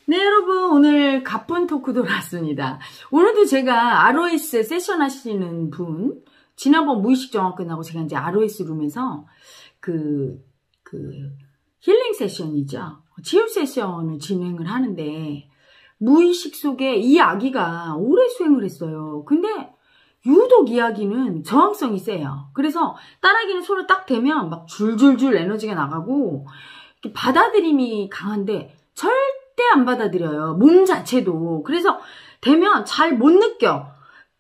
네, 여러분, 오늘 가쁜 토크 돌아왔습니다. 오늘도 제가 ROS 세션 하시는 분, 지난번 무의식 정화 끝나고 제가 이제 ROS 룸에서 힐링 세션이죠. 치유 세션을 진행을 하는데, 무의식 속에 이 아기가 오래 수행을 했어요. 근데, 유독 이 아기는 저항성이 세요. 그래서 딸아기는 손을 딱 대면 막 줄줄줄 에너지가 나가고, 받아들임이 강한데, 절대 안 받아들여요. 몸 자체도. 그래서 되면 잘 못 느껴.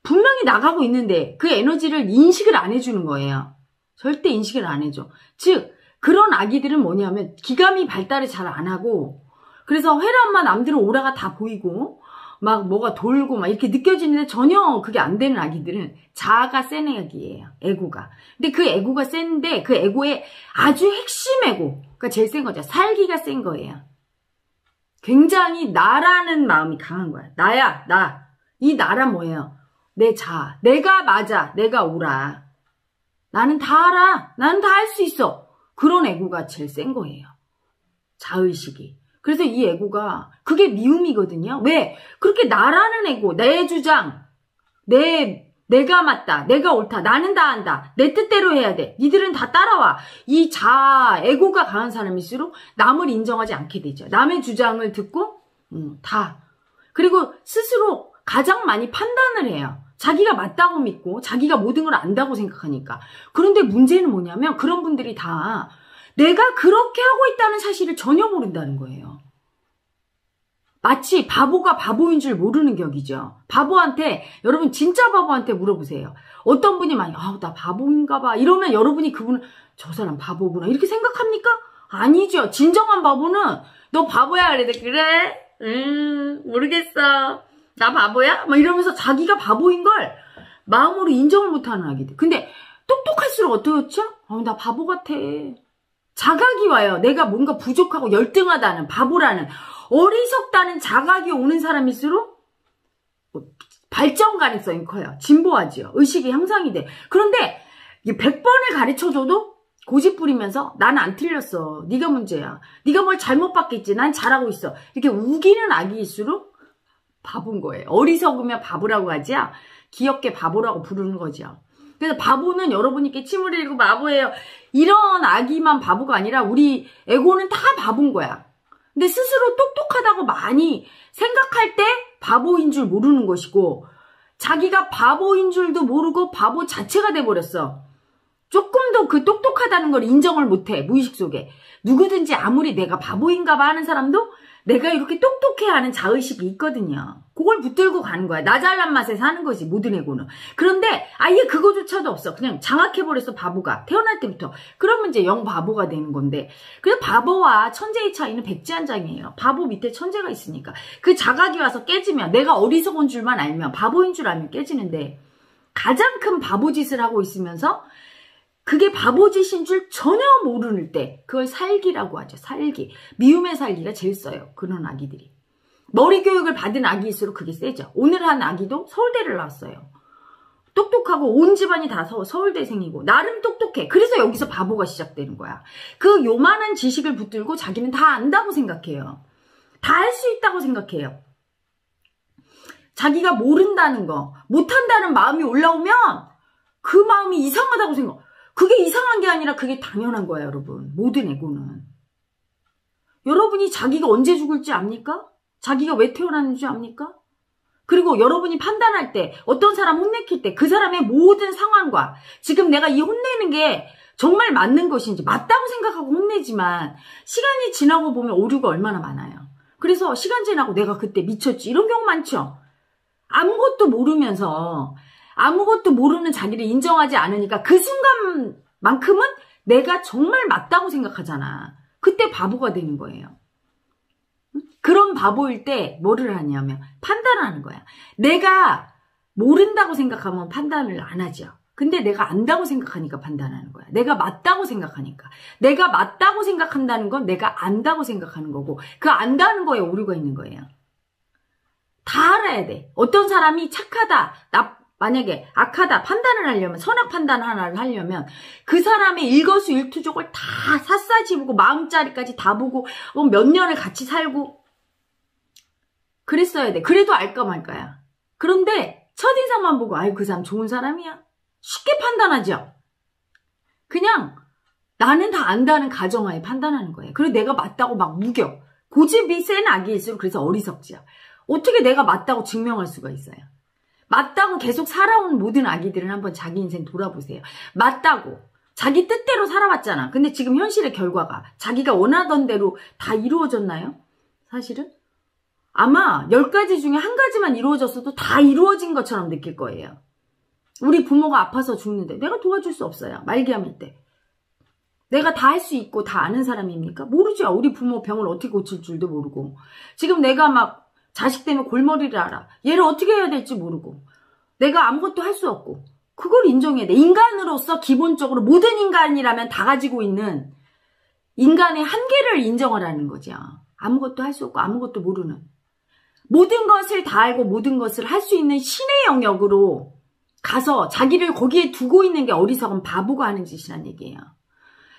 분명히 나가고 있는데 그 에너지를 인식을 안 해주는 거예요. 절대 인식을 안 해줘. 즉 그런 아기들은 뭐냐면 기감이 발달을 잘 안 하고, 그래서 회란만 남들은 오라가 다 보이고 막 뭐가 돌고 막 이렇게 느껴지는데 전혀 그게 안 되는 아기들은 자아가 센 아기예요. 에고가. 근데 그 에고가 센데 그 에고의 아주 핵심 에고가 제일 센 거죠. 살기가 센 거예요. 굉장히 나라는 마음이 강한 거야. 나야, 나. 이 나란 뭐예요? 내 자아. 내가 맞아. 내가 옳아. 나는 다 알아. 나는 다 할 수 있어. 그런 에고가 제일 센 거예요. 자의식이. 그래서 이 에고가 그게 미움이거든요. 왜? 그렇게 나라는 에고, 내 주장, 내가 맞다, 내가 옳다, 나는 다 안다, 내 뜻대로 해야 돼, 니들은 다 따라와. 이 자아, 에고가 강한 사람일수록 남을 인정하지 않게 되죠. 남의 주장을 듣고 다. 그리고 스스로 가장 많이 판단을 해요. 자기가 맞다고 믿고 자기가 모든 걸 안다고 생각하니까. 그런데 문제는 뭐냐면 그런 분들이 다 내가 그렇게 하고 있다는 사실을 전혀 모른다는 거예요. 마치 바보가 바보인 줄 모르는 격이죠. 바보한테, 여러분 진짜 바보한테 물어보세요. 어떤 분이 막 나 바보인가 봐 이러면 여러분이 그분을 저 사람 바보구나 이렇게 생각합니까? 아니죠. 진정한 바보는 너 바보야 그래도 그래? 모르겠어. 나 바보야? 막 이러면서 자기가 바보인 걸 마음으로 인정을 못하는 아기들. 근데 똑똑할수록 어떻죠? 나 바보 같아. 자각이 와요. 내가 뭔가 부족하고 열등하다는, 바보라는, 어리석다는 자각이 오는 사람일수록 발전 가능성이 커요. 진보하지요. 의식이 향상이 돼. 그런데 100번을 가르쳐줘도 고집 부리면서 나는 안 틀렸어. 네가 문제야. 네가 뭘 잘못 봤겠지. 난 잘하고 있어. 이렇게 우기는 아기일수록 바보인 거예요. 어리석으면 바보라고 하지요. 귀엽게 바보라고 부르는 거죠. 그래서 바보는 여러분이 이렇게 침을 흘리고 바보예요. 이런 아기만 바보가 아니라 우리 에고는 다 바본 거야. 근데 스스로 똑똑하다고 많이 생각할 때 바보인 줄 모르는 것이고, 자기가 바보인 줄도 모르고 바보 자체가 돼버렸어. 조금도 그 똑똑하다는 걸 인정을 못해. 무의식 속에. 누구든지 아무리 내가 바보인가 봐 하는 사람도 내가 이렇게 똑똑해하는 자의식이 있거든요. 그걸 붙들고 가는 거야. 나 잘난 맛에 사는 거지, 모든 에고는. 그런데 아예 그거조차도 없어. 그냥 장악해버렸어, 바보가. 태어날 때부터. 그러면 이제 영 바보가 되는 건데. 그래서 바보와 천재의 차이는 백지한장이에요. 바보 밑에 천재가 있으니까. 그 자각이 와서 깨지면, 내가 어리석은 줄만 알면, 바보인 줄 알면 깨지는데, 가장 큰 바보짓을 하고 있으면서 그게 바보짓인 줄 전혀 모르는 때 그걸 살기라고 하죠. 살기. 미움의 살기가 제일 써요. 그런 아기들이. 머리 교육을 받은 아기일수록 그게 세죠. 오늘 한 아기도 서울대를 나왔어요. 똑똑하고 온 집안이 다 서울대생이고 나름 똑똑해. 그래서 여기서 바보가 시작되는 거야. 그 요만한 지식을 붙들고 자기는 다 안다고 생각해요. 다 할 수 있다고 생각해요. 자기가 모른다는 거, 못한다는 마음이 올라오면 그 마음이 이상하다고 생각. 그게 이상한 게 아니라 그게 당연한 거야, 여러분. 모든 에고는. 여러분이 자기가 언제 죽을지 압니까? 자기가 왜 태어났는지 압니까? 그리고 여러분이 판단할 때, 어떤 사람 혼내킬 때 그 사람의 모든 상황과 지금 내가 이 혼내는 게 정말 맞는 것인지 맞다고 생각하고 혼내지만 시간이 지나고 보면 오류가 얼마나 많아요. 그래서 시간 지나고 내가 그때 미쳤지 이런 경우 많죠. 아무것도 모르면서 아무것도 모르는 자기를 인정하지 않으니까 그 순간만큼은 내가 정말 맞다고 생각하잖아. 그때 바보가 되는 거예요. 그런 바보일 때 뭐를 하냐면 판단을 하는 거야. 내가 모른다고 생각하면 판단을 안 하죠. 근데 내가 안다고 생각하니까 판단하는 거야. 내가 맞다고 생각하니까. 내가 맞다고 생각한다는 건 내가 안다고 생각하는 거고, 그 안다는 거에 오류가 있는 거예요. 다 알아야 돼. 어떤 사람이 착하다, 만약에 악하다 판단을 하려면, 선악 판단 하나를 하려면 그 사람의 일거수일투족을 다 샅샅이 보고 마음자리까지 다 보고 몇 년을 같이 살고 그랬어야 돼. 그래도 알까 말까야. 그런데 첫인상만 보고 아유 그 사람 좋은 사람이야. 쉽게 판단하죠. 그냥 나는 다 안다는 가정하에 판단하는 거예요. 그리고 내가 맞다고 막 우겨. 고집이 센 아기일수록 그래서 어리석지요. 어떻게 내가 맞다고 증명할 수가 있어요. 맞다고 계속 살아온 모든 아기들은 한번 자기 인생 돌아보세요. 맞다고 자기 뜻대로 살아왔잖아. 근데 지금 현실의 결과가 자기가 원하던 대로 다 이루어졌나요? 사실은 아마 10가지 중에 한 가지만 이루어졌어도 다 이루어진 것처럼 느낄 거예요. 우리 부모가 아파서 죽는데 내가 도와줄 수 없어요. 말기암일 때. 내가 다 할 수 있고 다 아는 사람입니까? 모르죠. 우리 부모 병을 어떻게 고칠 줄도 모르고. 지금 내가 막 자식 때문에 골머리를 앓아. 얘를 어떻게 해야 될지 모르고. 내가 아무것도 할 수 없고. 그걸 인정해야 돼. 인간으로서 기본적으로 모든 인간이라면 다 가지고 있는 인간의 한계를 인정하라는 거죠. 아무것도 할 수 없고 아무것도 모르는. 모든 것을 다 알고 모든 것을 할 수 있는 신의 영역으로 가서 자기를 거기에 두고 있는 게 어리석은 바보가 하는 짓이란 얘기예요.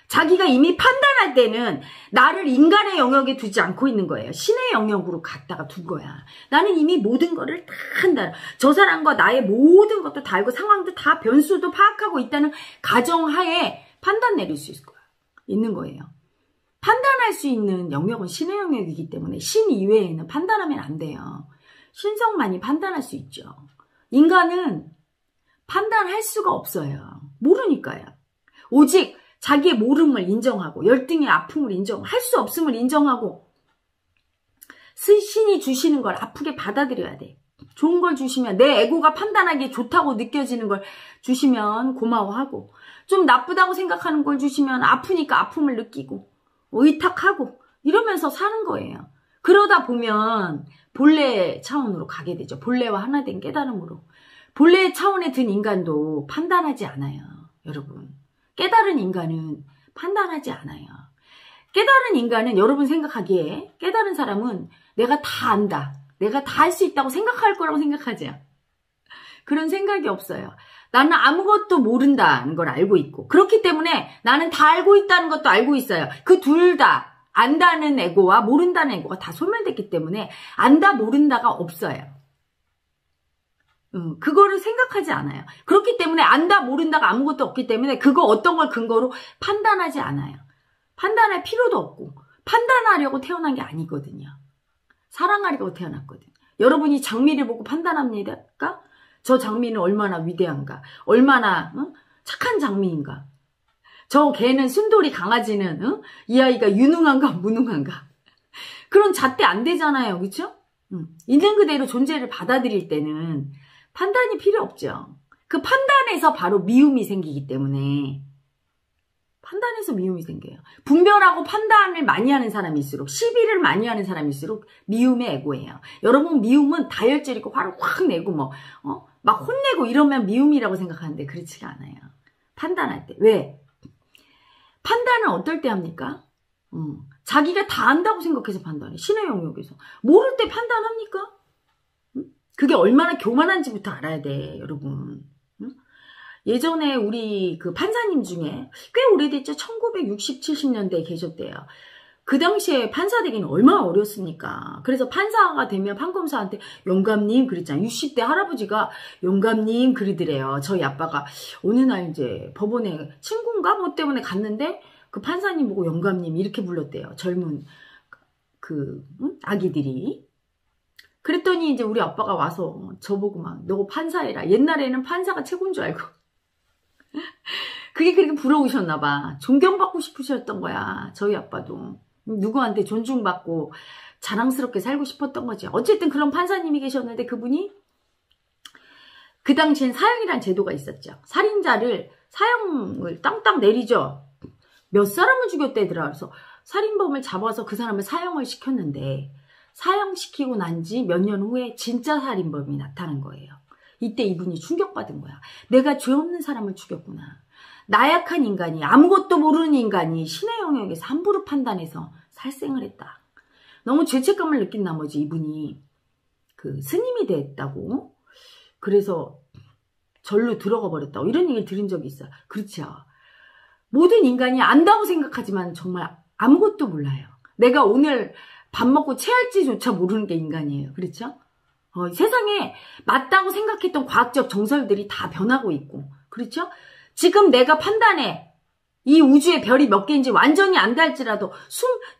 자기가 이미 판단할 때는 나를 인간의 영역에 두지 않고 있는 거예요. 신의 영역으로 갖다가 둔 거야. 나는 이미 모든 거를 다 한다. 저 사람과 나의 모든 것도 다 알고 상황도 다 변수도 파악하고 있다는 가정하에 판단 내릴 수 있는 거예요. 판단할 수 있는 영역은 신의 영역이기 때문에 신 이외에는 판단하면 안 돼요. 신성만이 판단할 수 있죠. 인간은 판단할 수가 없어요. 모르니까요. 오직 자기의 모름을 인정하고 열등의 아픔을 할 수 없음을 인정하고 신이 주시는 걸 아프게 받아들여야 돼. 좋은 걸 주시면 내 에고가 판단하기에 좋다고 느껴지는 걸 주시면 고마워하고 좀 나쁘다고 생각하는 걸 주시면 아프니까 아픔을 느끼고 의탁하고 이러면서 사는 거예요. 그러다 보면 본래 차원으로 가게 되죠. 본래와 하나 된 깨달음으로. 본래 차원에 든 인간도 판단하지 않아요. 여러분. 깨달은 인간은 판단하지 않아요. 깨달은 인간은 여러분 생각하기에 깨달은 사람은 내가 다 안다. 내가 다 할 수 있다고 생각할 거라고 생각하죠. 그런 생각이 없어요. 나는 아무것도 모른다는 걸 알고 있고 그렇기 때문에 나는 다 알고 있다는 것도 알고 있어요. 그 둘 다 안다는 에고와 모른다는 에고가 다 소멸됐기 때문에 안다 모른다가 없어요. 그거를 생각하지 않아요. 그렇기 때문에 안다 모른다가 아무것도 없기 때문에 그거 어떤 걸 근거로 판단하지 않아요. 판단할 필요도 없고 판단하려고 태어난 게 아니거든요. 사랑하려고 태어났거든요. 여러분이 장미를 보고 판단합니까? 저 장미는 얼마나 위대한가? 얼마나 착한 장미인가? 저 개는 순돌이 강아지는 이 아이가 유능한가 무능한가? 그런 잣대 안 되잖아요. 그렇죠? 있는 그대로 존재를 받아들일 때는 판단이 필요 없죠. 그 판단에서 바로 미움이 생기기 때문에 판단에서 미움이 생겨요. 분별하고 판단을 많이 하는 사람일수록 시비를 많이 하는 사람일수록 미움의 에고예요. 여러분 미움은 다혈질이고 화를 확 내고 막 혼내고 이러면 미움이라고 생각하는데 그렇지가 않아요. 판단할 때. 왜? 판단은 어떨 때 합니까? 자기가 다 안다고 생각해서 판단해. 신의 영역에서. 모를 때 판단합니까? 그게 얼마나 교만한지부터 알아야 돼, 여러분. 예전에 우리 그 판사님 중에 꽤 오래됐죠. 1960, 70년대에 계셨대요. 그 당시에 판사 되기는 얼마나 어렸습니까? 그래서 판사가 되면 판검사한테 영감님 그랬잖아요. 60대 할아버지가 영감님 그러더래요. 저희 아빠가 어느 날 이제 법원에 친구인가 뭐 때문에 갔는데 그 판사님 보고 영감님 이렇게 불렀대요. 젊은 아기들이. 그랬더니 이제 우리 아빠가 와서 저보고 막 너 판사해라. 옛날에는 판사가 최고인 줄 알고. 그게 그렇게 부러우셨나 봐. 존경받고 싶으셨던 거야. 저희 아빠도. 누구한테 존중받고 자랑스럽게 살고 싶었던 거지. 어쨌든 그런 판사님이 계셨는데 그분이 그 당시엔 사형이란 제도가 있었죠. 살인자를 사형을 땅땅 내리죠. 몇 사람을 죽였대더라. 그래서 살인범을 잡아서 그 사람을 사형을 시켰는데 사형시키고 난 지 몇 년 후에 진짜 살인범이 나타난 거예요. 이때 이분이 충격받은 거야. 내가 죄 없는 사람을 죽였구나. 나약한 인간이 아무것도 모르는 인간이 신의 영역에서 함부로 판단해서 살생을 했다. 너무 죄책감을 느낀 나머지 이분이 그 스님이 됐다고 그래서 절로 들어가 버렸다고 이런 얘기를 들은 적이 있어요. 그렇죠. 모든 인간이 안다고 생각하지만 정말 아무것도 몰라요. 내가 오늘 밥 먹고 체할지조차 모르는 게 인간이에요. 그렇죠? 세상에 맞다고 생각했던 과학적 정설들이 다 변하고 있고, 그렇죠? 지금 내가 판단해. 이 우주에 별이 몇 개인지 완전히 안다 할지라도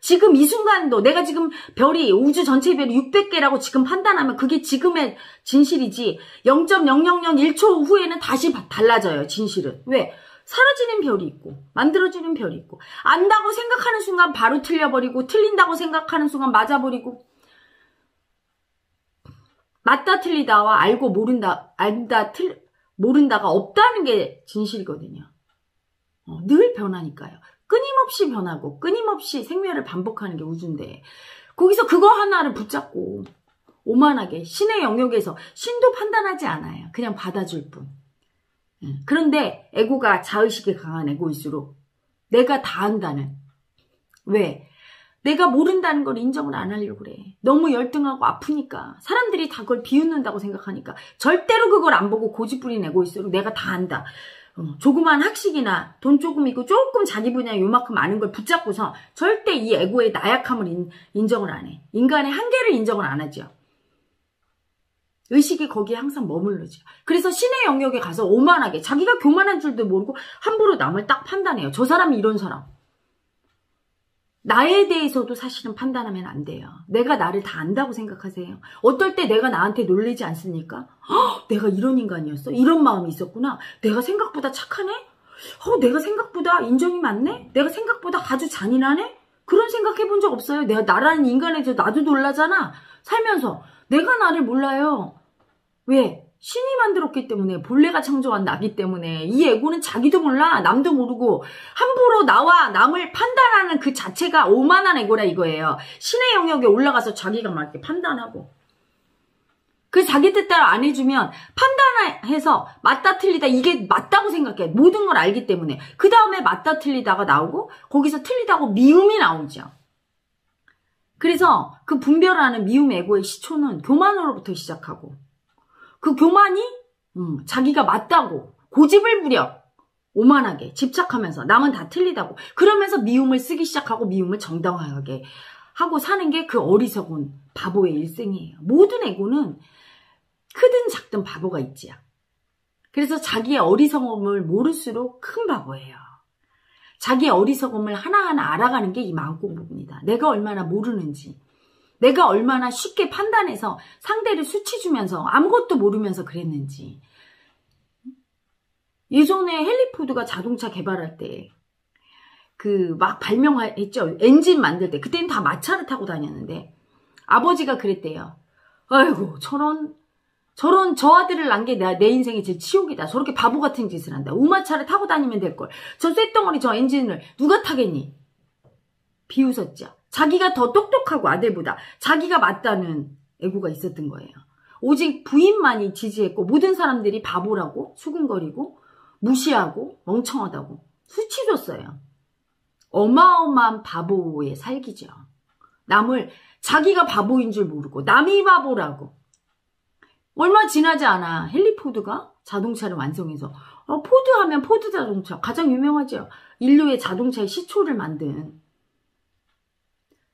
지금 이 순간도 내가 지금 별이 우주 전체 별이 600개라고 지금 판단하면 그게 지금의 진실이지 0.0001초 후에는 다시 달라져요. 진실은. 왜? 사라지는 별이 있고 만들어지는 별이 있고 안다고 생각하는 순간 바로 틀려버리고 틀린다고 생각하는 순간 맞아버리고 맞다 틀리다와 알고 모른다 안다 모른다가 없다는 게 진실이거든요. 늘 변하니까요. 끊임없이 변하고 끊임없이 생멸을 반복하는 게 우주인데 거기서 그거 하나를 붙잡고 오만하게 신의 영역에서 신도 판단하지 않아요. 그냥 받아줄 뿐. 그런데 에고가 자의식이 강한 에고일수록 내가 다 안다는 왜? 내가 모른다는 걸 인정을 안 하려고 그래. 너무 열등하고 아프니까 사람들이 다 그걸 비웃는다고 생각하니까 절대로 그걸 안 보고 고집부린 에고일수록 내가 다 안다. 조그만 학식이나 돈 조금 있고 조금 자기 분야에 요만큼 아는 걸 붙잡고서 절대 이 에고의 나약함을 인정을 안 해. 인간의 한계를 인정을 안 하죠. 의식이 거기에 항상 머물르죠. 그래서 신의 영역에 가서 오만하게 자기가 교만한 줄도 모르고 함부로 남을 딱 판단해요. 저 사람이 이런 사람. 나에 대해서도 사실은 판단하면 안 돼요. 내가 나를 다 안다고 생각하세요. 어떨 때 내가 나한테 놀리지 않습니까? 내가 이런 인간이었어? 이런 마음이 있었구나. 내가 생각보다 착하네? 내가 생각보다 인정이 많네? 내가 생각보다 아주 잔인하네? 그런 생각해 본 적 없어요. 내가 나라는 인간에 대해서 나도 놀라잖아. 살면서 나가 나를 몰라요. 왜? 신이 만들었기 때문에 본래가 창조한 나기 때문에 이 에고는 자기도 몰라 남도 모르고 함부로 나와 남을 판단하는 그 자체가 오만한 에고라 이거예요. 신의 영역에 올라가서 자기가 막 이렇게 판단하고 그 자기 뜻대로 안 해주면 판단해서 맞다 틀리다 이게 맞다고 생각해. 모든 걸 알기 때문에 그 다음에 맞다 틀리다가 나오고 거기서 틀리다고 미움이 나오죠. 그래서 그 분별하는 미움 에고의 시초는 교만으로부터 시작하고 그 교만이 자기가 맞다고 고집을 부려 오만하게 집착하면서 남은 다 틀리다고 그러면서 미움을 쓰기 시작하고 미움을 정당화하게 하고 사는 게 그 어리석은 바보의 일생이에요. 모든 에고는 크든 작든 바보가 있지요. 그래서 자기의 어리석음을 모를수록 큰 바보예요. 자기의 어리석음을 하나하나 알아가는 게 이 마음공부입니다. 내가 얼마나 모르는지 내가 얼마나 쉽게 판단해서 상대를 수치 주면서 아무것도 모르면서 그랬는지. 예전에 헨리 포드가 자동차 개발할 때 막 발명했죠. 엔진 만들 때. 그때는 다 마차를 타고 다녔는데 아버지가 그랬대요. 아이고 저 아들을 낳은 게 내 인생의 제일 치욕이다. 저렇게 바보 같은 짓을 한다. 우마차를 타고 다니면 될걸. 저 쇳덩어리 저 엔진을 누가 타겠니? 비웃었죠. 자기가 더 똑똑하고 아들보다 자기가 맞다는 에고가 있었던 거예요. 오직 부인만이 지지했고 모든 사람들이 바보라고 수군거리고 무시하고 멍청하다고 수치줬어요. 어마어마한 바보의 살기죠. 남을 자기가 바보인 줄 모르고 남이 바보라고. 얼마 지나지 않아 헨리 포드가 자동차를 완성해서 포드 하면 포드 자동차 가장 유명하죠. 인류의 자동차의 시초를 만든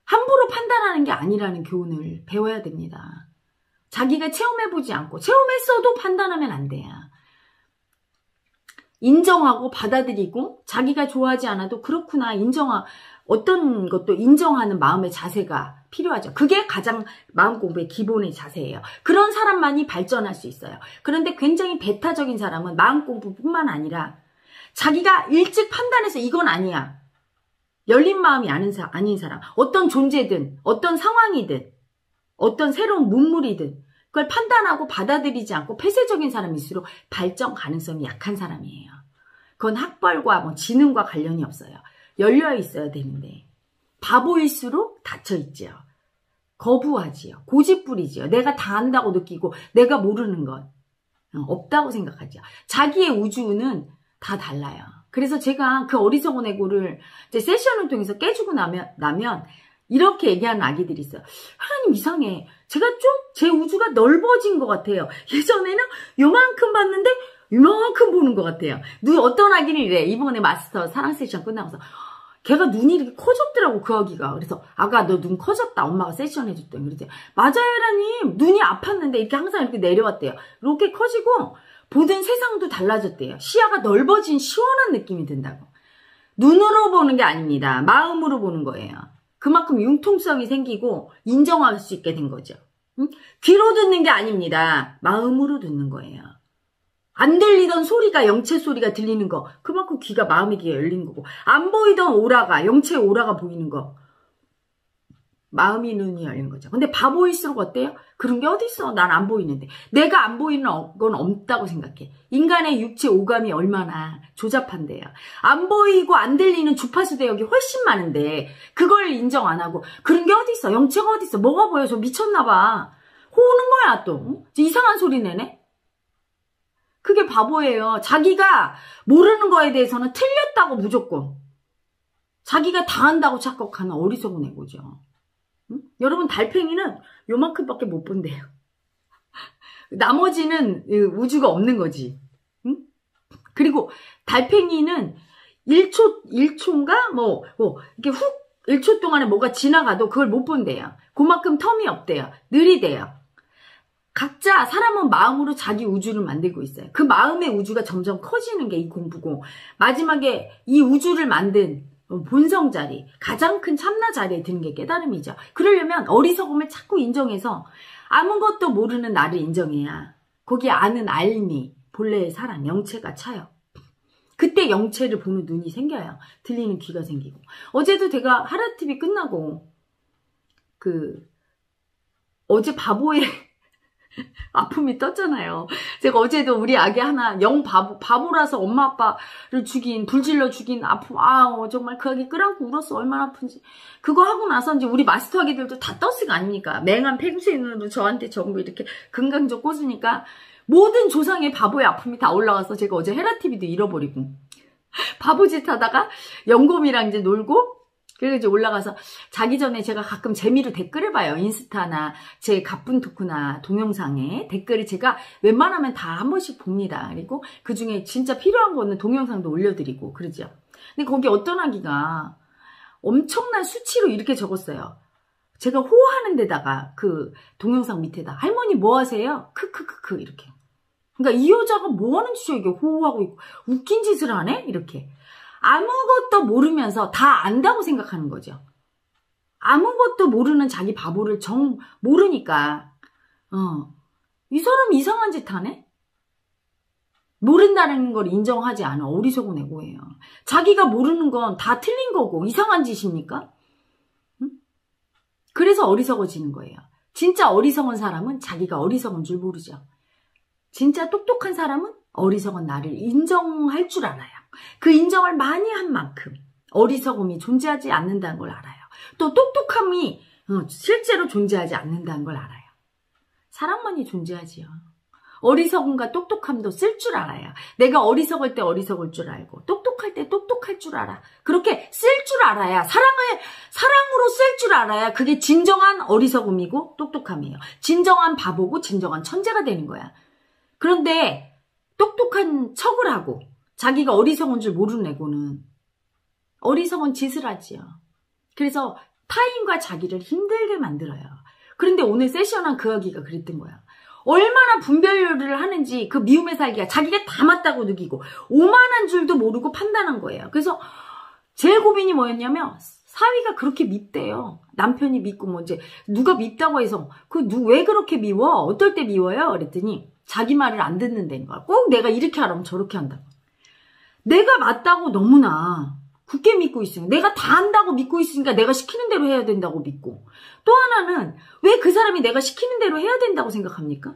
함부로 판단하는 게 아니라는 교훈을 배워야 됩니다. 자기가 체험해보지 않고 체험했어도 판단하면 안 돼요. 인정하고 받아들이고 자기가 좋아하지 않아도 그렇구나 어떤 것도 인정하는 마음의 자세가 필요하죠. 그게 가장 마음 공부의 기본의 자세예요. 그런 사람만이 발전할 수 있어요. 그런데 굉장히 배타적인 사람은 마음 공부뿐만 아니라 자기가 일찍 판단해서 이건 아니야. 열린 마음이 아닌 사람, 어떤 존재든, 어떤 상황이든, 어떤 새로운 문물이든, 그걸 판단하고 받아들이지 않고 폐쇄적인 사람일수록 발전 가능성이 약한 사람이에요. 그건 학벌과 지능과 관련이 없어요. 열려 있어야 되는데, 바보일수록 닫혀있지요. 거부하지요. 고집부리지요. 내가 다 안다고 느끼고, 내가 모르는 것, 없다고 생각하죠. 자기의 우주는 다 달라요. 그래서 제가 그 어리석은 에고를 이제 세션을 통해서 깨주고 나면 이렇게 얘기하는 아기들이 있어요. 하나님 이상해. 제가 좀 제 우주가 넓어진 것 같아요. 예전에는 요만큼 봤는데 요만큼 보는 것 같아요. 어떤 아기는 이래. 이번에 마스터 사랑 세션 끝나고서 걔가 눈이 이렇게 커졌더라고, 그 아기가. 그래서 아가 너 눈 커졌다. 엄마가 세션 해줬더니 그러지. 맞아요, 라님. 눈이 아팠는데 이렇게 항상 이렇게 내려왔대요. 이렇게 커지고 보던 세상도 달라졌대요. 시야가 넓어진 시원한 느낌이 든다고. 눈으로 보는 게 아닙니다. 마음으로 보는 거예요. 그만큼 융통성이 생기고 인정할 수 있게 된 거죠. 응? 귀로 듣는 게 아닙니다. 마음으로 듣는 거예요. 안 들리던 소리가 영체 소리가 들리는 거, 그만큼 귀가 마음의 귀가 열린 거고, 안 보이던 오라가, 영체의 오라가 보이는 거, 마음의 눈이 열린 거죠. 근데 바보일수록 어때요? 그런 게 어딨어? 난 안 보이는데. 내가 안 보이는 건 없다고 생각해. 인간의 육체 오감이 얼마나 조잡한데요. 안 보이고 안 들리는 주파수 대역이 훨씬 많은데 그걸 인정 안 하고 그런 게 어딨어? 영체가 어딨어? 뭐가 보여? 저 미쳤나 봐. 호우는 거야 또. 이상한 소리 내네? 그게 바보예요. 자기가 모르는 거에 대해서는 틀렸다고 무조건. 자기가 다 안다고 착각하는 어리석은 애고죠. 응? 여러분 달팽이는 요만큼밖에 못 본대요. 나머지는 우주가 없는 거지. 응? 그리고 달팽이는 1초인가? 이렇게 훅 1초 동안에 뭐가 지나가도 그걸 못 본대요. 그만큼 텀이 없대요. 느리대요. 각자 사람은 마음으로 자기 우주를 만들고 있어요. 그 마음의 우주가 점점 커지는 게 이 공부고 마지막에 이 우주를 만든 본성 자리, 가장 큰 참나 자리에 드는 게 깨달음이죠. 그러려면 어리석음을 자꾸 인정해서 아무것도 모르는 나를 인정해야 거기에 아는 알미, 본래의 사람, 영체가 차요. 그때 영체를 보는 눈이 생겨요. 들리는 귀가 생기고. 어제도 제가 하라TV 끝나고 어제 바보의 아픔이 떴잖아요. 제가 어제도 우리 아기 하나 바보라서 엄마 아빠를 불질러 죽인 아픔, 정말 그 아기 끌안고 울었어. 얼마나 아픈지. 그거 하고 나서 이제 우리 마스터 아기들도 다 떴을 거 아닙니까? 맹한 펭수인으로 저한테 전부 이렇게 금강적 꽂으니까 모든 조상의 바보의 아픔이 다 올라와서 제가 어제 헤라TV도 잃어버리고 바보짓 하다가 영곰이랑 이제 놀고 그래서 이제 올라가서 자기 전에 제가 가끔 재미로 댓글을 봐요. 인스타나 제 가쁜 토크나 동영상에 댓글을 제가 웬만하면 다 한 번씩 봅니다. 그리고 그중에 진짜 필요한 거는 동영상도 올려드리고 그러죠. 근데 거기 어떤 아기가 엄청난 수치로 이렇게 적었어요. 제가 호하는 데다가 그 동영상 밑에다 할머니 뭐 하세요? 크크크크 이렇게. 그러니까 이 여자가 뭐 하는 짓이야 이게 호하고 있고 웃긴 짓을 하네? 이렇게. 아무것도 모르면서 다 안다고 생각하는 거죠. 아무것도 모르는 자기 바보를 모르니까 이 사람 이상한 짓 하네? 모른다는 걸 인정하지 않아. 어리석은 애고예요. 자기가 모르는 건 다 틀린 거고 이상한 짓입니까? 응? 그래서 어리석어지는 거예요. 진짜 어리석은 사람은 자기가 어리석은 줄 모르죠. 진짜 똑똑한 사람은 어리석은 나를 인정할 줄 알아요. 그 인정을 많이 한 만큼 어리석음이 존재하지 않는다는 걸 알아요. 또 똑똑함이 실제로 존재하지 않는다는 걸 알아요. 사랑만이 존재하지요. 어리석음과 똑똑함도 쓸 줄 알아요. 내가 어리석을 때 어리석을 줄 알고 똑똑할 때 똑똑할 줄 알아. 그렇게 쓸 줄 알아야 사랑으로 쓸 줄 알아야 그게 진정한 어리석음이고 똑똑함이에요. 진정한 바보고 진정한 천재가 되는 거야. 그런데 똑똑한 척을 하고 자기가 어리석은 줄 모르는 애고는 어리석은 짓을 하지요. 그래서 타인과 자기를 힘들게 만들어요. 그런데 오늘 세션한 그 아기가 그랬던 거야. 얼마나 분별을 하는지 그 미움의 살기가 자기가 다 맞다고 느끼고 오만한 줄도 모르고 판단한 거예요. 그래서 제일 고민이 뭐였냐면 사위가 그렇게 밉대요. 남편이 밉고 뭐 이제 누가 밉다고 해서 왜 그렇게 미워? 어떨 때 미워요? 그랬더니 자기 말을 안 듣는 데인 거야. 꼭 내가 이렇게 하라면 저렇게 한다고. 내가 맞다고 너무나 굳게 믿고 있으니까 내가 다 안다고 믿고 있으니까 내가 시키는 대로 해야 된다고 믿고 또 하나는 왜 그 사람이 내가 시키는 대로 해야 된다고 생각합니까?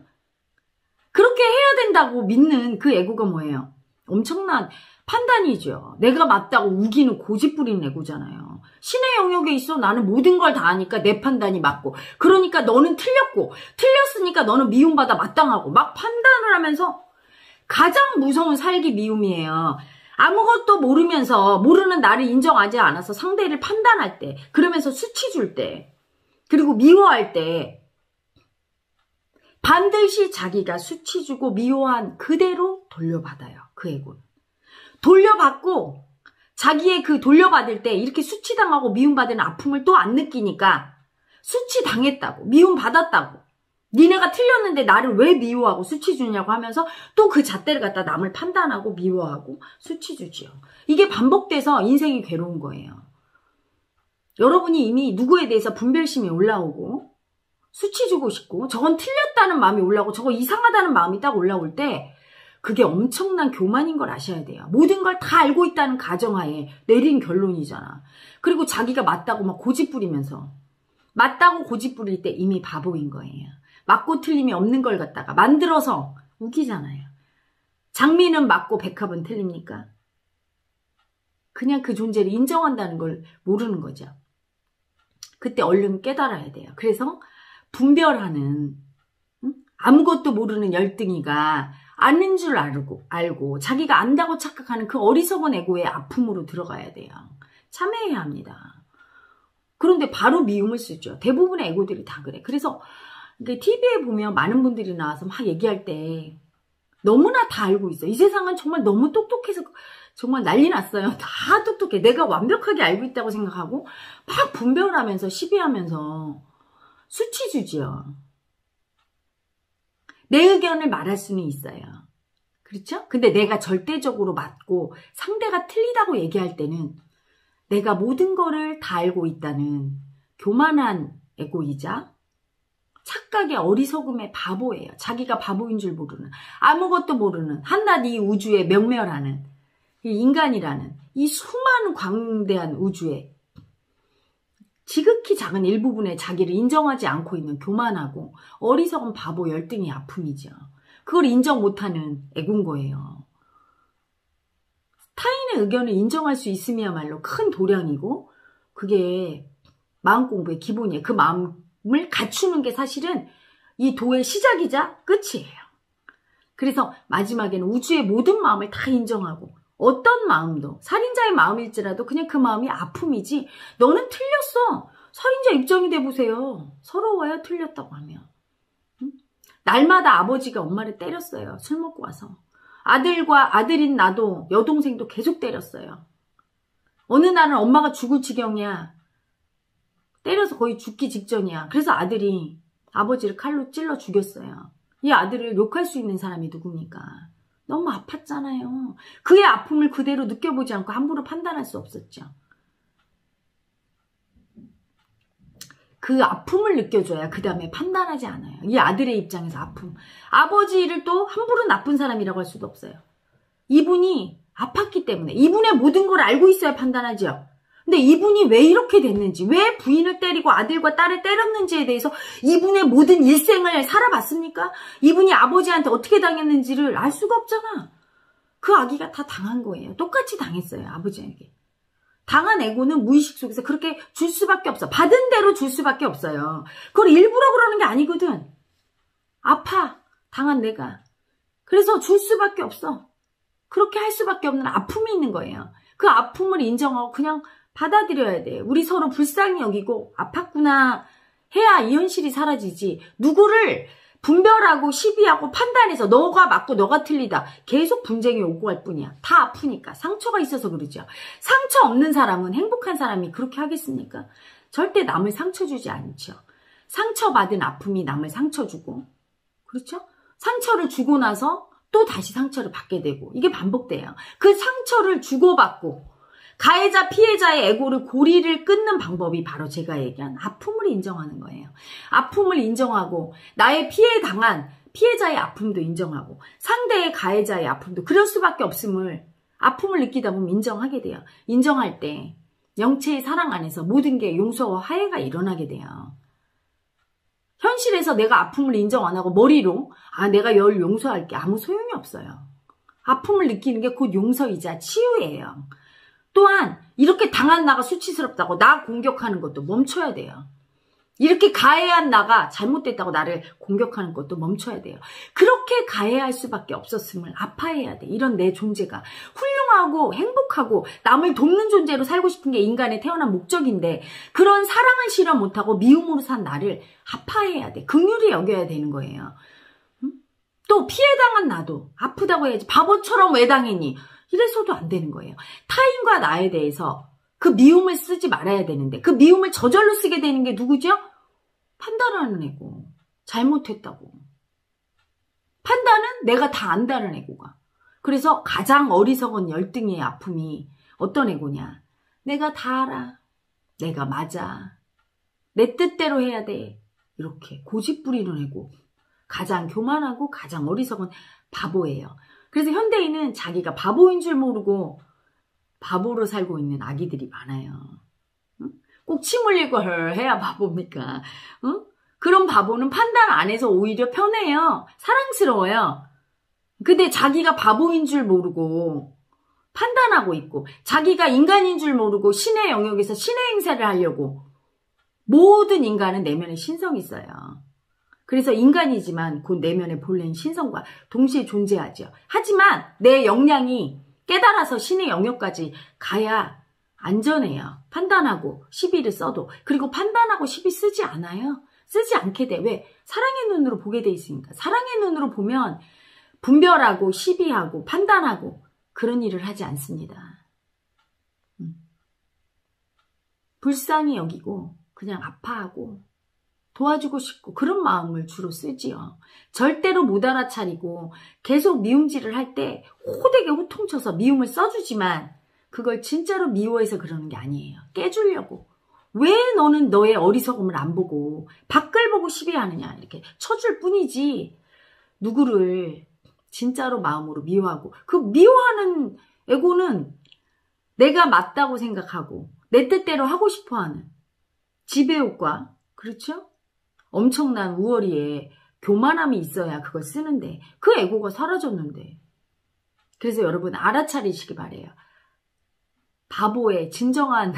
그렇게 해야 된다고 믿는 그 애고가 뭐예요? 엄청난 판단이죠. 내가 맞다고 우기는 고집 부리는 애고잖아요. 신의 영역에 있어 나는 모든 걸 다 아니까 내 판단이 맞고 그러니까 너는 틀렸으니까 너는 미움받아 마땅하고 막 판단을 하면서 가장 무서운 살기 미움이에요. 아무것도 모르면서 모르는 나를 인정하지 않아서 상대를 판단할 때 그러면서 수치 줄 때 그리고 미워할 때 반드시 자기가 수치 주고 미워한 그대로 돌려받아요. 그 애고는. 돌려받고 자기의 그 돌려받을 때 이렇게 수치당하고 미움받은 아픔을 또 안 느끼니까 수치당했다고, 미움받았다고, 니네가 틀렸는데 나를 왜 미워하고 수치 주냐고 하면서 또 그 잣대를 갖다 남을 판단하고 미워하고 수치 주지요. 이게 반복돼서 인생이 괴로운 거예요. 여러분이 이미 누구에 대해서 분별심이 올라오고 수치 주고 싶고 저건 틀렸다는 마음이 올라오고 저거 이상하다는 마음이 딱 올라올 때 그게 엄청난 교만인 걸 아셔야 돼요. 모든 걸 다 알고 있다는 가정하에 내린 결론이잖아. 그리고 자기가 맞다고 막 고집 부리면서 맞다고 고집 부릴 때 이미 바보인 거예요. 맞고 틀림이 없는 걸 갖다가 만들어서 우기잖아요. 장미는 맞고 백합은 틀립니까? 그냥 그 존재를 인정한다는 걸 모르는 거죠. 그때 얼른 깨달아야 돼요. 그래서 분별하는 아무것도 모르는 열등이가 아는 줄 알고 자기가 안다고 착각하는 그 어리석은 에고의 아픔으로 들어가야 돼요. 참여해야 합니다. 그런데 바로 미움을 쓰죠. 대부분의 에고들이 다 그래. 그래서 TV에 보면 많은 분들이 나와서 막 얘기할 때 너무나 다 알고 있어. 이 세상은 정말 너무 똑똑해서 정말 난리 났어요. 다 똑똑해. 내가 완벽하게 알고 있다고 생각하고 막 분별하면서 시비하면서 수치 주지요. 내 의견을 말할 수는 있어요. 그렇죠? 근데 내가 절대적으로 맞고 상대가 틀리다고 얘기할 때는 내가 모든 거를 다 알고 있다는 교만한 에고이자 착각의 어리석음의 바보예요. 자기가 바보인 줄 모르는, 아무것도 모르는, 한낱 이 우주에 명멸하는 이 인간이라는 이 수많은 광대한 우주에 지극히 작은 일부분의 자기를 인정하지 않고 있는 교만하고 어리석은 바보 열등의 아픔이죠. 그걸 인정 못하는 애군 거예요. 타인의 의견을 인정할 수 있음이야말로 큰 도량이고 그게 마음 공부의 기본이에요. 그 마음을 갖추는 게 사실은 이 도의 시작이자 끝이에요. 그래서 마지막에는 우주의 모든 마음을 다 인정하고 어떤 마음도 살인자의 마음일지라도 그냥 그 마음이 아픔이지 너는 틀렸어. 살인자 입장이 돼보세요. 서러워요. 틀렸다고 하면. 응? 날마다 아버지가 엄마를 때렸어요. 술 먹고 와서. 아들인 나도 여동생도 계속 때렸어요. 어느 날은 엄마가 죽을 지경이야. 때려서 거의 죽기 직전이야. 그래서 아들이 아버지를 칼로 찔러 죽였어요. 이 아들을 욕할 수 있는 사람이 누굽니까? 너무 아팠잖아요. 그의 아픔을 그대로 느껴보지 않고 함부로 판단할 수 없었죠. 그 아픔을 느껴줘야 그 다음에 판단하지 않아요. 이 아들의 입장에서 아픔. 아버지를 또 함부로 나쁜 사람이라고 할 수도 없어요. 이분이 아팠기 때문에 이분의 모든 걸 알고 있어야 판단하죠. 근데 이분이 왜 이렇게 됐는지, 왜 부인을 때리고 아들과 딸을 때렸는지에 대해서 이분의 모든 일생을 살아봤습니까? 이분이 아버지한테 어떻게 당했는지를 알 수가 없잖아. 그 아기가 다 당한 거예요. 똑같이 당했어요. 아버지에게. 당한 에고는 무의식 속에서 그렇게 줄 수밖에 없어. 받은 대로 줄 수밖에 없어요. 그걸 일부러 그러는 게 아니거든. 아파. 당한 내가. 그래서 줄 수밖에 없어. 그렇게 할 수밖에 없는 아픔이 있는 거예요. 그 아픔을 인정하고 그냥 받아들여야 돼. 우리 서로 불쌍히 여기고 아팠구나 해야 이 현실이 사라지지. 누구를 분별하고 시비하고 판단해서 너가 맞고 너가 틀리다. 계속 분쟁이 오고 갈 뿐이야. 다 아프니까. 상처가 있어서 그러죠. 상처 없는 사람은 행복한 사람이 그렇게 하겠습니까? 절대 남을 상처 주지 않죠. 상처받은 아픔이 남을 상처 주고. 그렇죠? 상처를 주고 나서 또 다시 상처를 받게 되고. 이게 반복돼요. 그 상처를 주고받고 가해자 피해자의 에고를 고리를 끊는 방법이 바로 제가 얘기한 아픔을 인정하는 거예요. 아픔을 인정하고 나의 피해당한 피해자의 아픔도 인정하고 상대의 가해자의 아픔도 그럴 수밖에 없음을 아픔을 느끼다 보면 인정하게 돼요. 인정할 때 영체의 사랑 안에서 모든 게 용서와 화해가 일어나게 돼요. 현실에서 내가 아픔을 인정 안 하고 머리로 내가 열 용서할게 아무 소용이 없어요. 아픔을 느끼는 게 곧 용서이자 치유예요. 또한 이렇게 당한 나가 수치스럽다고 나 공격하는 것도 멈춰야 돼요. 이렇게 가해한 나가 잘못됐다고 나를 공격하는 것도 멈춰야 돼요. 그렇게 가해할 수밖에 없었음을 아파해야 돼. 이런 내 존재가 훌륭하고 행복하고 남을 돕는 존재로 살고 싶은 게 인간의 태어난 목적인데 그런 사랑을 실현 못하고 미움으로 산 나를 아파해야 돼. 긍휼히 여겨야 되는 거예요. 또 피해당한 나도 아프다고 해야지. 바보처럼 왜 당했니? 이래서도 안 되는 거예요. 타인과 나에 대해서 그 미움을 쓰지 말아야 되는데 그 미움을 저절로 쓰게 되는 게 누구죠? 판단하는 애고. 잘못했다고. 판단은 내가 다 안다는 애고가. 그래서 가장 어리석은 열등의 아픔이 어떤 애고냐. 내가 다 알아. 내가 맞아. 내 뜻대로 해야 돼. 이렇게 고집 부리는 애고. 가장 교만하고 가장 어리석은 바보예요. 그래서 현대인은 자기가 바보인 줄 모르고 바보로 살고 있는 아기들이 많아요. 응? 꼭 침 흘리고 해야 바보입니까? 응? 그런 바보는 판단 안 해서 오히려 편해요. 사랑스러워요. 근데 자기가 바보인 줄 모르고 판단하고 있고 자기가 인간인 줄 모르고 신의 영역에서 신의 행사를 하려고 모든 인간은 내면에 신성이 있어요. 그래서 인간이지만 그 내면의 본래인 신성과 동시에 존재하죠. 하지만 내 역량이 깨달아서 신의 영역까지 가야 안전해요. 판단하고 시비를 써도. 그리고 판단하고 시비 쓰지 않아요. 쓰지 않게 돼. 왜? 사랑의 눈으로 보게 돼 있으니까. 사랑의 눈으로 보면 분별하고 시비하고 판단하고 그런 일을 하지 않습니다. 불쌍히 여기고 그냥 아파하고 도와주고 싶고 그런 마음을 주로 쓰지요. 절대로 못 알아차리고 계속 미움질을 할 때 호되게 호통쳐서 미움을 써주지만 그걸 진짜로 미워해서 그러는 게 아니에요. 깨주려고. 왜 너는 너의 어리석음을 안 보고 밖을 보고 시비하느냐 이렇게 쳐줄 뿐이지 누구를 진짜로 마음으로 미워하고 그 미워하는 에고는 내가 맞다고 생각하고 내 뜻대로 하고 싶어하는 지배욕과 그렇죠? 엄청난 우월이에 교만함이 있어야 그걸 쓰는데 그 에고가 사라졌는데 그래서 여러분 알아차리시기 바래요. 바보의 진정한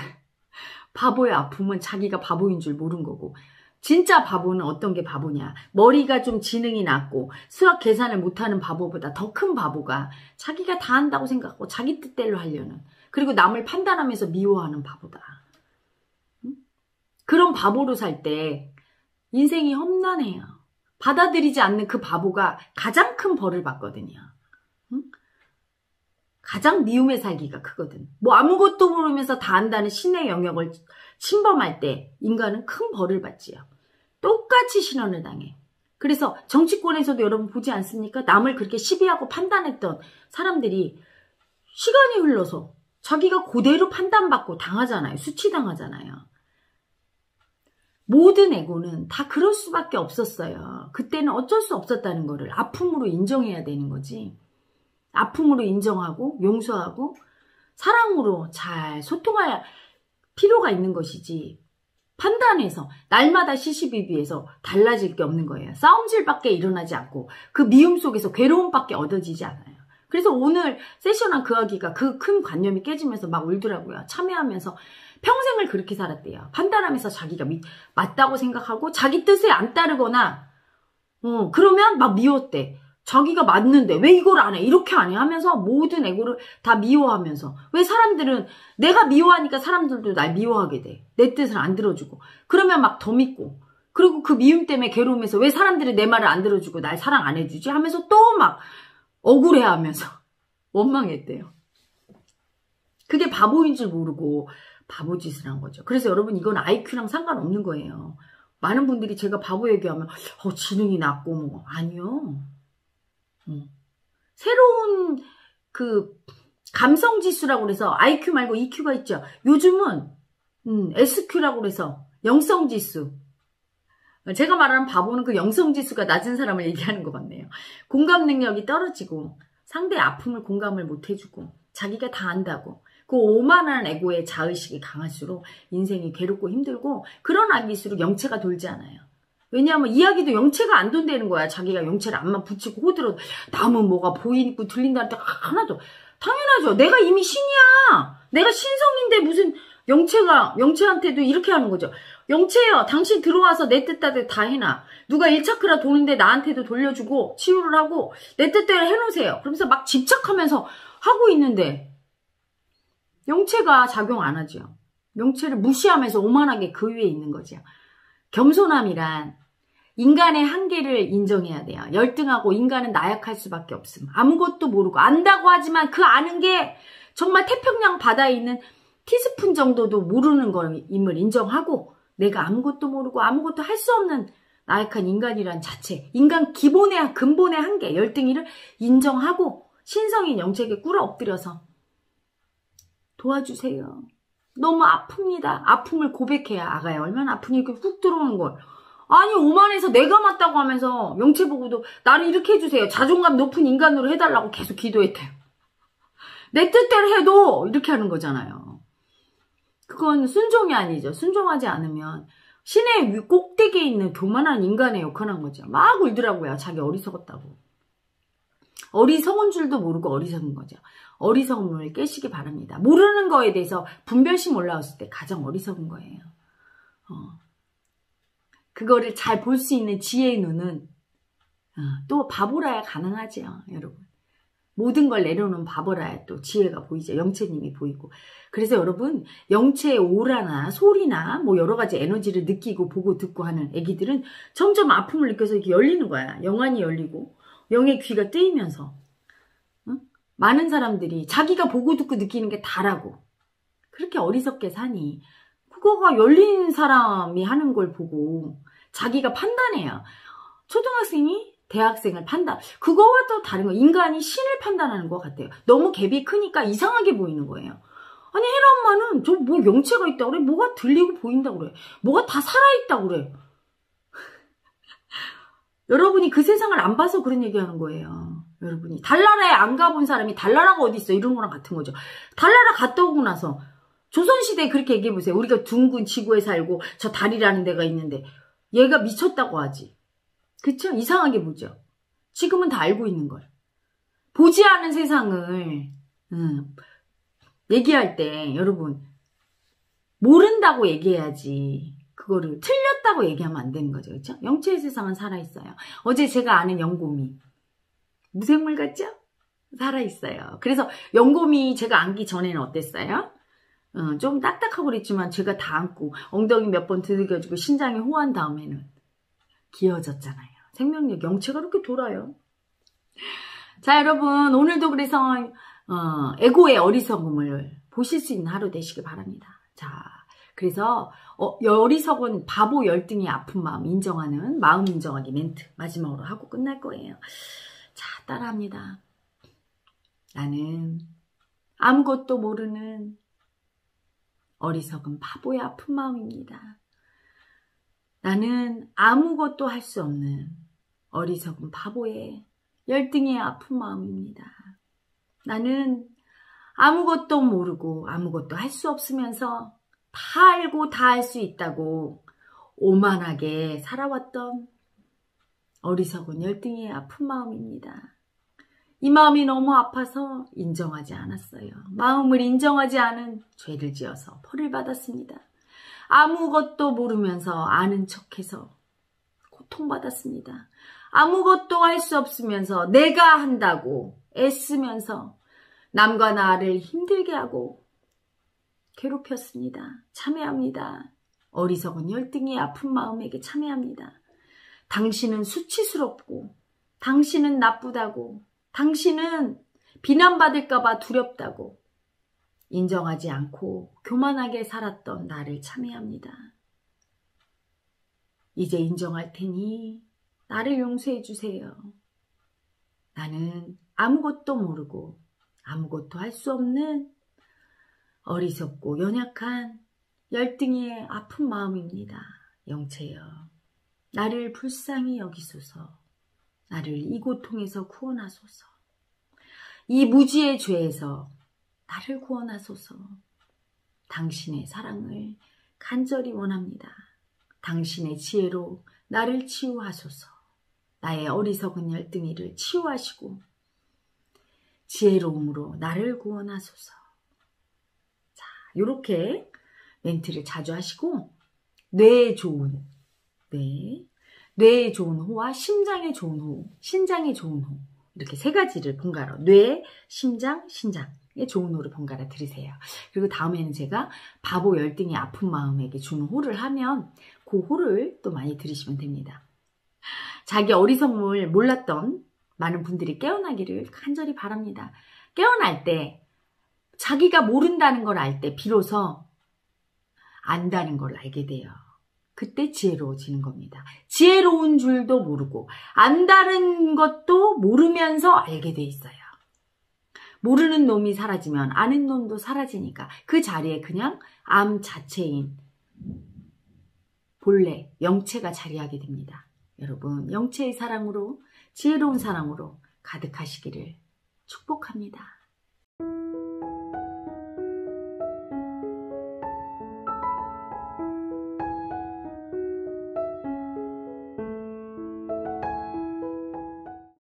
바보의 아픔은 자기가 바보인 줄 모르는 거고 진짜 바보는 어떤 게 바보냐. 머리가 좀 지능이 낮고 수학 계산을 못하는 바보보다 더 큰 바보가 자기가 다 한다고 생각하고 자기 뜻대로 하려는 그리고 남을 판단하면서 미워하는 바보다. 응? 그런 바보로 살 때 인생이 험난해요. 받아들이지 않는 그 바보가 가장 큰 벌을 받거든요. 응? 가장 미움에 살기가 크거든. 뭐 아무것도 모르면서 다 안다는 신의 영역을 침범할 때 인간은 큰 벌을 받지요. 똑같이 신원을 당해. 그래서 정치권에서도 여러분 보지 않습니까? 남을 그렇게 시비하고 판단했던 사람들이 시간이 흘러서 자기가 그대로 판단받고 당하잖아요. 수치당하잖아요. 모든 에고는 다 그럴 수밖에 없었어요. 그때는 어쩔 수 없었다는 거를 아픔으로 인정해야 되는 거지. 아픔으로 인정하고 용서하고 사랑으로 잘 소통할 필요가 있는 것이지 판단해서 날마다 시시비비해서 달라질 게 없는 거예요. 싸움질밖에 일어나지 않고 그 미움 속에서 괴로움밖에 얻어지지 않아요. 그래서 오늘 세션한 그 아기가 그 큰 관념이 깨지면서 막 울더라고요. 참여하면서 평생을 그렇게 살았대요. 판단하면서 자기가 맞다고 생각하고 자기 뜻에 안 따르거나 그러면 막 미웠대. 자기가 맞는데 왜 이걸 안 해? 이렇게 안 해? 하면서 모든 에고를 다 미워하면서 왜 사람들은 내가 미워하니까 사람들도 날 미워하게 돼. 내 뜻을 안 들어주고 그러면 막 더 믿고 그리고 그 미움 때문에 괴로우면서 왜 사람들이 내 말을 안 들어주고 날 사랑 안 해주지? 하면서 또 막 억울해하면서 원망했대요. 그게 바보인 줄 모르고 바보짓을 한 거죠. 그래서 여러분 이건 IQ랑 상관없는 거예요. 많은 분들이 제가 바보 얘기하면 지능이 낮고 뭐 아니요. 새로운 그 감성지수라고 그래서 IQ 말고 EQ가 있죠. 요즘은 SQ라고 그래서 영성지수. 제가 말하는 바보는 그 영성지수가 낮은 사람을 얘기하는 것 같네요. 공감 능력이 떨어지고 상대의 아픔을 공감을 못 해주고 자기가 다 안다고 그 오만한 에고의 자의식이 강할수록 인생이 괴롭고 힘들고 그런 아기일수록 영체가 돌지 않아요. 왜냐하면 이야기도 영체가 안 돈다는 거야. 자기가 영체를 앞만 붙이고 호들어도 남은 뭐가 보이고 들린다는 데 하나도. 당연하죠. 내가 이미 신이야. 내가 신성인데 무슨 영체한테도 이렇게 하는 거죠. 영체요. 당신 들어와서 내 뜻대로 다 해놔. 누가 1차크라 도는데 나한테도 돌려주고 치유를 하고 내 뜻대로 해놓으세요. 그러면서 막 집착하면서 하고 있는데 영체가 작용 안 하죠. 영체를 무시하면서 오만하게 그 위에 있는 거죠. 겸손함이란 인간의 한계를 인정해야 돼요. 열등하고 인간은 나약할 수밖에 없음. 아무것도 모르고 안다고 하지만 그 아는 게 정말 태평양 바다에 있는 티스푼 정도도 모르는 것임을 인정하고 내가 아무것도 모르고 아무것도 할 수 없는 나약한 인간이란 자체, 인간 기본의 근본의 한계, 열등이를 인정하고 신성인 영체에게 꿇어 엎드려서 도와주세요. 너무 아픕니다. 아픔을 고백해야 아가야 얼마나 아프니 이렇게 훅 들어오는 걸. 아니 오만해서 내가 맞다고 하면서 영체 보고도 나를 이렇게 해주세요. 자존감 높은 인간으로 해달라고 계속 기도했대요. 내 뜻대로 해도 이렇게 하는 거잖아요. 그건 순종이 아니죠. 순종하지 않으면 신의 꼭대기에 있는 교만한 인간에 역할한 거죠. 막 울더라고요. 자기 어리석었다고. 어리석은 줄도 모르고 어리석은 거죠. 어리석음을 깨시기 바랍니다. 모르는 거에 대해서 분별심 올라왔을 때 가장 어리석은 거예요. 그거를 잘 볼 수 있는 지혜의 눈은 또 바보라야 가능하지요. 여러분. 모든 걸 내려놓은 바보라야 또 지혜가 보이죠. 영체님이 보이고. 그래서 여러분 영체의 오라나 소리나 뭐 여러 가지 에너지를 느끼고 보고 듣고 하는 애기들은 점점 아픔을 느껴서 이렇게 열리는 거야. 영안이 열리고 영의 귀가 뜨이면서 많은 사람들이 자기가 보고 듣고 느끼는 게 다라고 그렇게 어리석게 사니 그거가 열린 사람이 하는 걸 보고 자기가 판단해요. 초등학생이 대학생을 판단, 그거와 또 다른 거. 인간이 신을 판단하는 것 같아요. 너무 갭이 크니까 이상하게 보이는 거예요. 아니 헤라 엄마는 저 뭐 영체가 있다고 그래? 뭐가 들리고 보인다고 그래? 뭐가 다 살아있다고 그래? 여러분이 그 세상을 안 봐서 그런 얘기하는 거예요. 여러분이 달나라에 안 가본 사람이 달나라가 어디 있어 이런 거랑 같은 거죠. 달나라 갔다 오고 나서 조선시대에 그렇게 얘기해보세요. 우리가 둥근 지구에 살고 저 달이라는 데가 있는데 얘가 미쳤다고 하지. 그쵸? 이상하게 보죠. 지금은 다 알고 있는 걸. 보지 않은 세상을 얘기할 때 여러분 모른다고 얘기해야지 그거를 틀렸다고 얘기하면 안 되는 거죠. 그렇죠? 영체의 세상은 살아있어요. 어제 제가 아는 영곰이 무생물 같죠? 살아있어요. 그래서 영곰이 제가 안기 전에는 어땠어요? 좀 딱딱하고 그랬지만 제가 다 안고 엉덩이 몇 번 두들겨주고 신장에 호한 다음에는 기어졌잖아요. 생명력, 영체가 그렇게 돌아요. 자, 여러분 오늘도 그래서 에고의 어리석음을 보실 수 있는 하루 되시길 바랍니다. 자, 그래서 어리석은 바보 열등의 아픈 마음 인정하는 마음 인정하기 멘트 마지막으로 하고 끝날 거예요. 자, 따라합니다. 나는 아무것도 모르는 어리석은 바보의 아픈 마음입니다. 나는 아무것도 할 수 없는 어리석은 바보의 열등의 아픈 마음입니다. 나는 아무것도 모르고 아무것도 할 수 없으면서 다 알고 다 할 수 있다고 오만하게 살아왔던 어리석은 열등의 아픈 마음입니다. 이 마음이 너무 아파서 인정하지 않았어요. 마음을 인정하지 않은 죄를 지어서 벌을 받았습니다. 아무것도 모르면서 아는 척해서 고통받았습니다. 아무것도 할 수 없으면서 내가 한다고 애쓰면서 남과 나를 힘들게 하고 괴롭혔습니다. 참회합니다. 어리석은 열등의 아픈 마음에게 참회합니다. 당신은 수치스럽고 당신은 나쁘다고 당신은 비난받을까봐 두렵다고 인정하지 않고 교만하게 살았던 나를 참회합니다. 이제 인정할 테니 나를 용서해 주세요. 나는 아무것도 모르고 아무것도 할 수 없는 어리석고 연약한 열등의 아픈 마음입니다. 영체여, 나를 불쌍히 여기소서. 나를 이 고통에서 구원하소서. 이 무지의 죄에서 나를 구원하소서. 당신의 사랑을 간절히 원합니다. 당신의 지혜로 나를 치유하소서. 나의 어리석은 열등이를 치유하시고 지혜로움으로 나를 구원하소서. 자, 요렇게 멘트를 자주 하시고 뇌에 좋은 호와 심장에 좋은 호, 신장에 좋은 호 이렇게 세 가지를 번갈아 뇌, 심장, 신장에 좋은 호를 번갈아 들으세요. 그리고 다음에는 제가 바보 열등이 아픈 마음에게 주는 호를 하면 그 호를 또 많이 들으시면 됩니다. 자기 어리석음을 몰랐던 많은 분들이 깨어나기를 간절히 바랍니다. 깨어날 때 자기가 모른다는 걸 알 때 비로소 안다는 걸 알게 돼요. 그때 지혜로워지는 겁니다. 지혜로운 줄도 모르고 안다는 것도 모르면서 알게 돼 있어요. 모르는 놈이 사라지면 아는 놈도 사라지니까 그 자리에 그냥 암 자체인 본래 영체가 자리하게 됩니다. 여러분 영체의 사랑으로 지혜로운 사랑으로 가득하시기를 축복합니다.